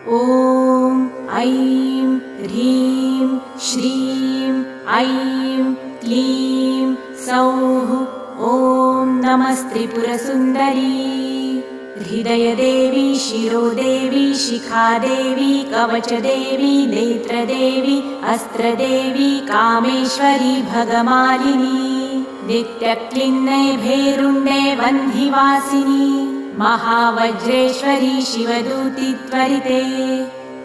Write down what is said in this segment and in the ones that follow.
ॐ ऐं ह्रीं श्रीं ऐं क्लीं सौः ॐ नमस्त्रिपुरसुन्दरी हृदयदेवी शिरोदेवी शिखादेवी कवचदेवी नेत्रदेवी अस्त्रदेवी कामेश्वरी भगमालिनी नित्यक्लिन्ने भेरुण्डे वह्निवासिनी महावज्रेश्वरी शिवदूति त्वरिते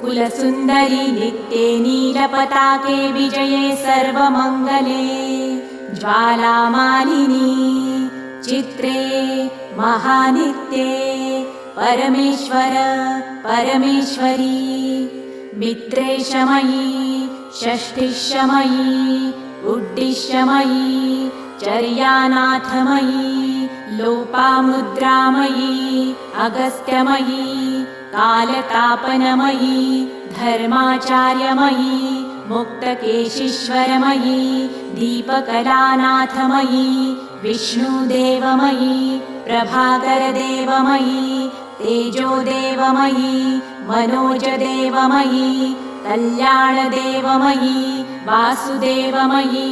कुलसुन्दरी नित्ये नीलपताके विजये सर्वमङ्गले ज्वालामालिनी चित्रे महानित्ये परमेश्वर परमेश्वरी मित्रेशमयी षष्ठीशमयी उड्डीशमयी चर्यानाथमयी लोपामुद्रामयी अगस्त्यमयी कालतापनमयी धर्माचार्यमयी मुक्तकेशीश्वरमयी दीपकलानाथमयी विष्णुदेवमयी प्रभाकरदेवमयी तेजोदेवमयी मनोजदेवमयी कल्याणदेवमयी वासुदेवमयी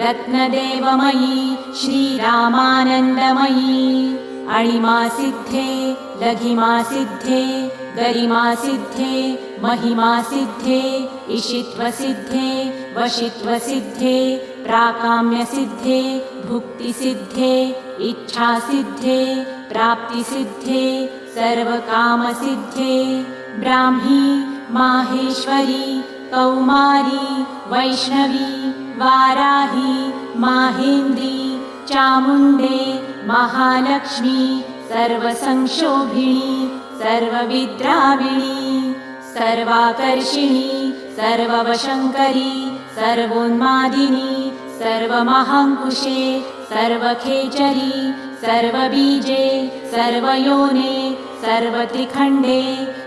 रत्नदेवमयी श्रीरामानन्दमयी अणिमासिद्धे लघिमासिद्धे गरिमासिद्धे महिमासिद्धे इषित्वसिद्धे वशित्वसिद्धे प्राकाम्यसिद्धे भुक्तिसिद्धे इच्छासिद्धे प्राप्तिसिद्धे सर्वकामसिद्धे ब्राह्मी माहेश्वरी कौमारी वैष्णवी वाराही माहेन्द्री चामुण्डे महालक्ष्मी सर्वसंक्षोभिणी सर्वविद्राविणी सर्वाकर्षिणी सर्ववशङ्करी सर्वोन्मादिनी सर्वमहाङ्कुशे सर्वखेचरी सर्वबीजे सर्वयोने सर्वत्रिखण्डे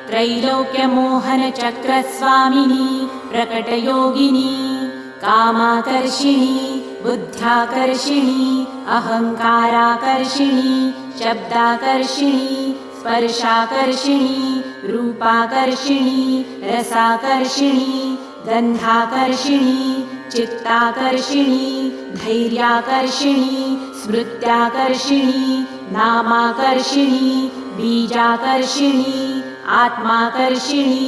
त्रैलोक्यमोहनचक्रस्वामिनी प्रकटयोगिनी कामाकर्षिणी बुद्ध्याकर्षिणी अहङ्काराकर्षिणी शब्दाकर्षिणी स्पर्शाकर्षिणी रूपाकर्षिणी रसाकर्षिणी गन्धाकर्षिणी चित्ताकर्षिणी धैर्याकर्षिणी स्मृत्याकर्षिणी नामाकर्षिणी बीजाकर्षिणी आत्माकर्षिणी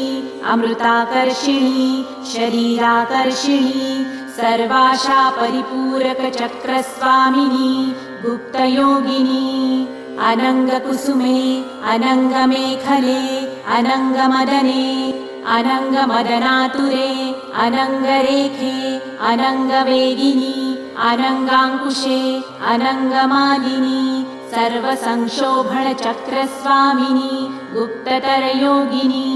अमृताकर्षिणी शरीराकर्षिणी सर्वाशा परिपूरकचक्रस्वामिनी गुप्तयोगिनी अनङ्गकुसुमे अनङ्गमेखले अनङ्गमदने अनङ्गमदनातुरे अनङ्गरेखे अनङ्गवेगिनी अनङ्गाङ्कुशे अनङ्गमालिनी सर्वसंक्षोभणचक्रस्वामिनी गुप्ततरयोगिनी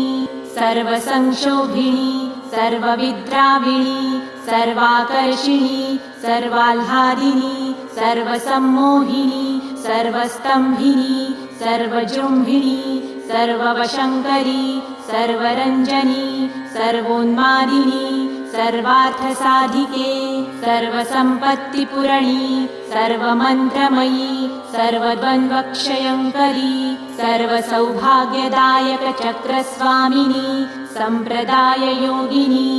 सर्वसंक्षोभिणी सर्वविद्राविणी सर्वाकर्षिणी सर्वाह्लादिनी सर्वसम्मोहिनी सर्वस्तम्भिनी सर्वजृम्भिणी सर्ववशङ्करी सर्वरञ्जनी सर्वोन्मादिनी सर्वार्थसाधिके सर्वसम्पत्तिपूरणी सर्वमन्त्रमयी सर्वद्वन्द्वक्षयङ्करी सर्वसौभाग्यदायकचक्रस्वामिनी सम्प्रदाययोगिनी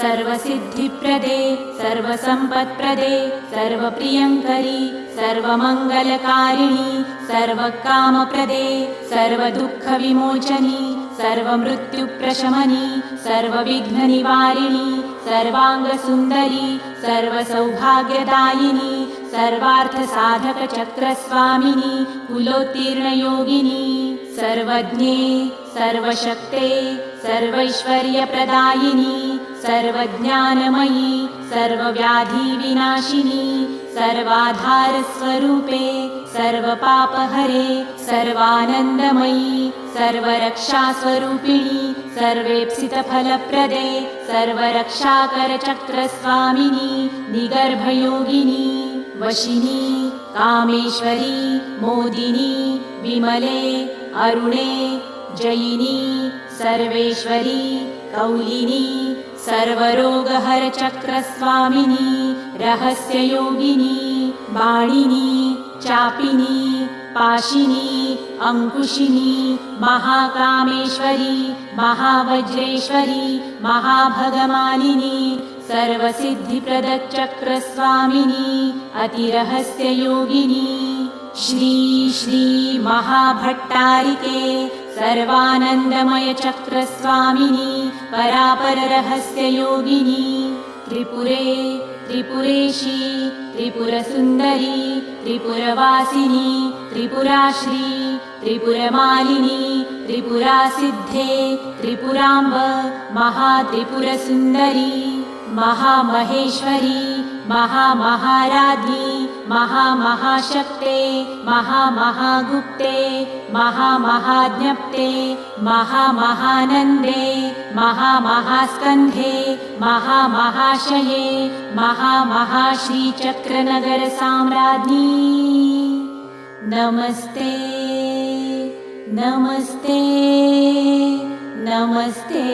सर्वसिद्धिप्रदे सर्वसम्पत्प्रदे सर्वप्रियङ्करी सर्वमङ्गलकारिणी सर्वकामप्रदे सर्वदुःखविमोचनी सर्वमृत्युप्रशमनी सर्वविघ्ननिवारिणी सर्वाङ्गसुन्दरी सर्वसौभाग्यदायिनी सर्वार्थसाधकचक्रस्वामिनी कुलोत्तीर्णयोगिनी सर्वज्ञे सर्वशक्ते सर्वैश्वर्यप्रदायिनी सर्वज्ञानमयी सर्वव्याधिविनाशिनी सर्वाधारस्वरूपे सर्वपापहरे सर्वानन्दमयी सर्वरक्षास्वरूपिणी सर्वेप्सितफलप्रदे सर्वरक्षाकरचक्रस्वामिनी निगर्भयोगिनी वशिनी कामेश्वरी मोदिनी विमले अरुणे जयिनी सर्वेश्वरी कौलिनी सर्वरोगहरचक्रस्वामिनी रहस्ययोगिनी बाणिनी चापिनी पाशिनी अंकुशिनी महाकामेश्वरी महावज्रेश्वरी महाभगमालिनी सर्वसिद्धिप्रदचक्रस्वामिनी अतिरहस्ययोगिनी श्री श्री महाभट्टारिके सर्वानन्दमयचक्रस्वामिनी परापररहस्ययोगिनी त्रिपुरे त्रिपुरेशी त्रिपुरसुन्दरी त्रिपुरवासिनी त्रिपुराश्री त्रिपुरमालिनी त्रिपुरासिद्धे त्रिपुराम्ब महात्रिपुरसुन्दरी महामहेश्वरी महामहाराज्ञी महामहाशक्ते महामहागुप्ते महामहाज्ञप्ते महामहानन्दे महामहास्कन्धे महामहाशये महामहाश्रीचक्रनगरसाम्राज्ञी नमस्ते नमस्ते नमस्ते।